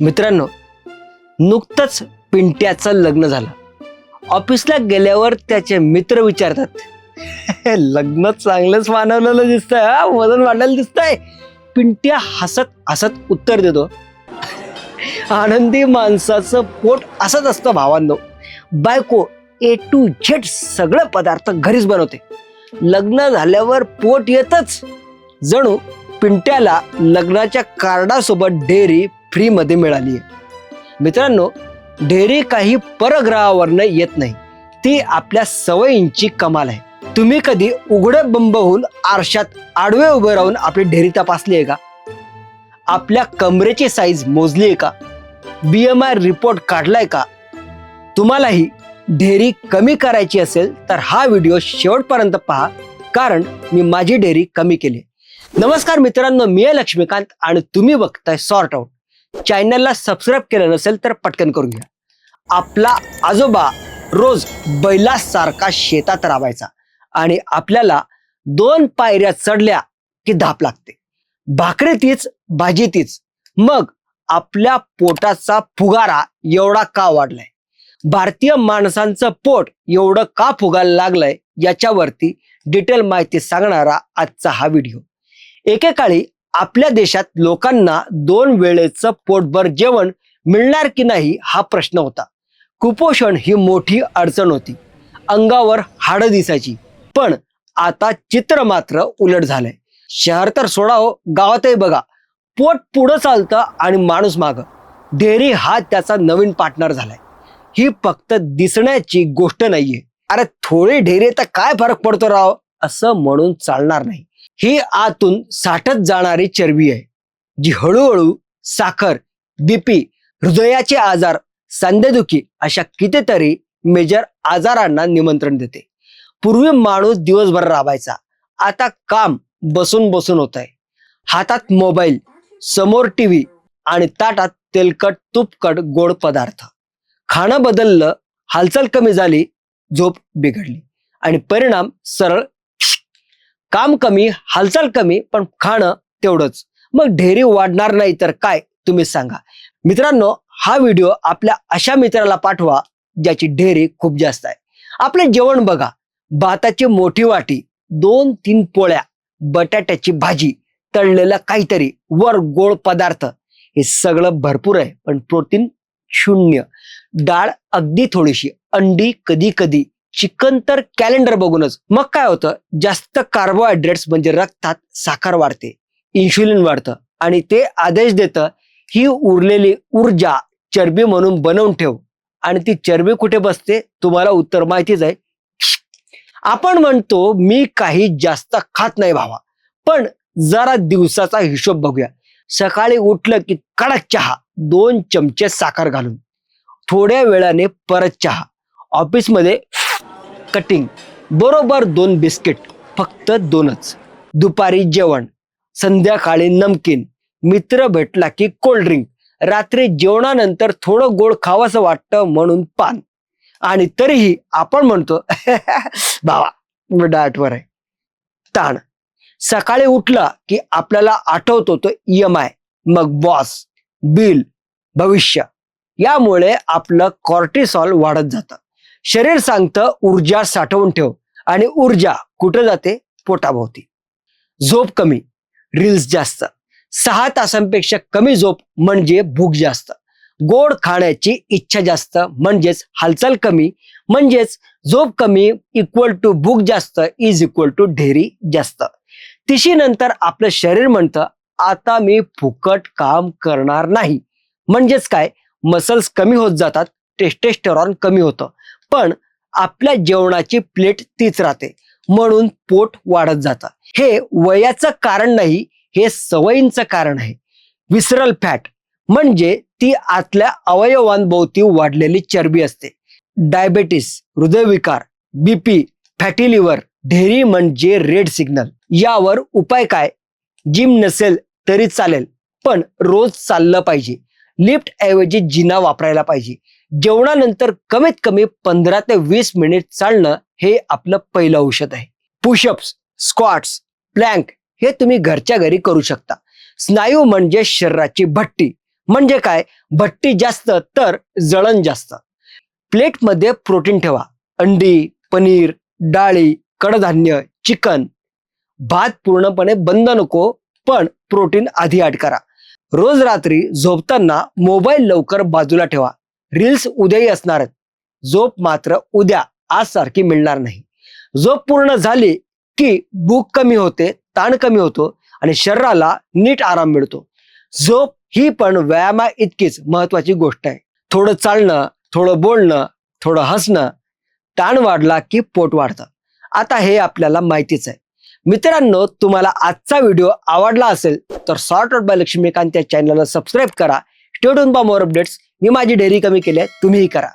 मित्रांनो, नुकतंच पिंट्याचं लग्न झालं. ऑफिसला गेल्यावर त्याचे मित्र विचारतात, लग्न चांगलंच मानवलेलं दिसतंय, हा वजन वाढलेलं दिसतंय. पिंट्या हसत हसत उत्तर देतो, आनंदी माणसाचं पोट असंच असतं भावांनो. बायको A to Z सगळे पदार्थ घरीच बनवते. लग्न झाल्यावर पोट येतच. जणू पिंट्याला लग्नाच्या कार्डासोबत डेअरी फ्री मध्ये मिळाली आहे. मित्रांनो, डेअरी काही परग्रहावरनं येत नाही, ती आपल्या सवयींची कमाल आहे. तुम्ही कधी उघडे बंब होऊन आरशात आडवे उभे राहून आपली डेअरी तपासली आहे का? आपल्या कमरेची साईज मोजली आहे का? BMI रिपोर्ट काढलाय का? तुम्हालाही डेअरी कमी करायची असेल तर हा व्हिडिओ शेवटपर्यंत पहा, कारण मी माझी डेअरी कमी केली. नमस्कार मित्रांनो, मी आहे लक्ष्मीकांत आणि तुम्ही बघताय सॉर्ट आउट. चॅनलला सबस्क्राईब केलं नसेल तर पटकन करून घ्या. आपला आजोबा रोज बैलासारखा शेतात राबायचा आणि आपल्याला 2 पायऱ्या चढल्या की धाप लागते. भाकरी तीच, भाजी तीच. मग आपल्या पोटाचा फुगारा एवढा का वाढलाय? भारतीय माणसांचं पोट एवढं का फुगायला लागलंय, याच्यावरती डिटेल माहिती सांगणारा आजचा हा व्हिडिओ. एकेकाळी आपल्या देशात लोकांना 2 वेळेचं पोटभर जेवण मिळणार की नाही हा प्रश्न होता. कुपोषण ही मोठी अडचण होती. अंगावर हाडं दिसायची. पण आता चित्र मात्र उलट झालंय. शहर तर सोडा हो, गावातही बघा, पोट पुढं चालतं आणि माणूस मागं. डेअरी हा त्याचा नवीन पार्टनर झालाय. ही फक्त दिसण्याची गोष्ट नाहीये. अरे थोडी डेअरी तर काय फरक पडतो राव, असं म्हणून चालणार नाही. ही आतून साठत जाणारी चरबी आहे, जी हळूहळू साखर, BP, हृदयाचे आजार, सांधेदुखी अशा कितीतरी मेजर आजारांना निमंत्रण देते. पूर्वी माणूस दिवसभर राबायचा, आता काम बसून बसून होत आहे. हातात मोबाईल, समोर TV आणि ताटात तेलकट तुपकट गोड पदार्थ. खाणं बदललं, हालचाल कमी झाली, झोप बिघडली आणि परिणाम सरळ काम कमी, हालचाल कमी, पण खाणं तेवढंच. मग डेअरी वाढणार नाही तर काय, तुम्ही सांगा. मित्रांनो, हा व्हिडिओ आपल्या अशा मित्राला पाठवा ज्याची डेअरी खूप जास्त आहे. आपले जेवण बघा, भाताची मोठी वाटी, 2-3 पोळ्या, बटाट्याची भाजी, तळलेलं काहीतरी, वर गोड पदार्थ. हे सगळं भरपूर आहे पण प्रोटीन शून्य. डाळ अगदी थोडीशी, अंडी कधी कधी, चिकन तर कॅलेंडर बघूनच. मग काय होतं, जास्त कार्बोहायड्रेट्स म्हणजे रक्तात साखर वाढते, इन्शुलिन वाढतं आणि ते आदेश देतं, ही उरलेली ऊर्जा चरबी म्हणून बनवून ठेव. आणि ती चरबी कुठे बसते, तुम्हाला उत्तर माहितीच आहे. आपण म्हणतो मी काही जास्त खात नाही भावा, पण जरा दिवसाचा हिशोब बघूया. सकाळी उठलं की कडक चहा, 2 चमचे साखर घालून, थोड्या वेळाने परत चहा, ऑफिसमध्ये कटिंग, बरोबर 2 बिस्किट, फक्त 2च. दुपारी जेवण, संध्याकाळी नमकीन, मित्र भेटला की कोल्ड्रिंक, रात्री जेवणानंतर थोडं गोड खावंसं वाटतं म्हणून पान. आणि तरीही आपण म्हणतो भावा डाएटवर आहे. ताण, सकाळी उठला की आपल्याला आठवतो तो EMI, मग बॉस, बिल, भविष्य. यामुळे आपलं कॉर्टिसॉल वाढत जातं. शरीर सांगतं ऊर्जा साठवून ठेव, आणि ऊर्जा कुठे जाते? पोटाभोवती. झोप कमी, रील्स जास्त. 6 तासांपेक्षा कमी झोप म्हणजे भूक जास्त. गोड खाण्याची इच्छा जास्त म्हणजेच हालचाल कमी, म्हणजेच झोप कमी इक्वल टू भूक जास्त इज इक्वल टू डेअरी जास्त. 30 नंतर आपलं शरीर म्हणतं, आता मी फुकट काम करणार नाही. म्हणजेच काय, मसल्स कमी होत जातात, टेस्टोस्टेरॉन कमी होतं, पण आपल्या जेवणाची प्लेट तीच राहते, म्हणून पोट वाढत जातं. हे वयाचं कारण नाही, हे सवयींचं कारण आहे. विसरल फॅट म्हणजे ती आतल्या अवयवांभोवती वाढलेली चरबी असते. डायबेटीस, हृदयविकार, BP, फॅटी लिव्हर. डेअरी म्हणजे रेड सिग्नल. यावर उपाय काय? जिम नसेल तरी चालेल, पण रोज चाललं पाहिजे. लिफ्ट ऐवजी जिना वापरायला पाहिजे. जेवणानंतर कमीत कमी 15 ते 20 मिनिट चालणं हे आपलं पहिलं औषध आहे. पुशअप्स, स्क्वॉट्स, प्लँक हे तुम्ही घरच्या घरी करू शकता. स्नायू म्हणजे शरीराची भट्टी, म्हणजे काय, भट्टी जास्त तर जळण जास्त. प्लेटमध्ये प्रोटीन ठेवा. अंडी, पनीर, डाळी, कडधान्य, चिकन. भात पूर्णपणे बंद नको, पण प्रोटीन आधी ऍड करा. रोज रात्री झोपताना मोबाईल लवकर बाजूला ठेवा. रील्स उद्याही असणार आहेत. झोप मात्र उद्या आज सारखी मिळणार नाही. झोप पूर्ण झाली की भूक कमी होते, ताण कमी होतो आणि शरीराला नीट आराम मिळतो. झोप ही पण व्यायामा इतकीच महत्वाची गोष्ट आहे. थोडं चालणं, थोडं बोलणं, थोडं हसणं. ताण वाढला की पोट वाढतं. आता हे आपल्याला माहितीच आहे. मित्रांनो, तुम्हाला आजचा व्हिडिओ आवडला असेल तर सॉर्ट आउट बाय लक्ष्मीकांत या चॅनलला सबस्क्राईब करा. Stay tuned for more updates. मी माझी डेअरी कमी केली आहे, तुम्हीही करा.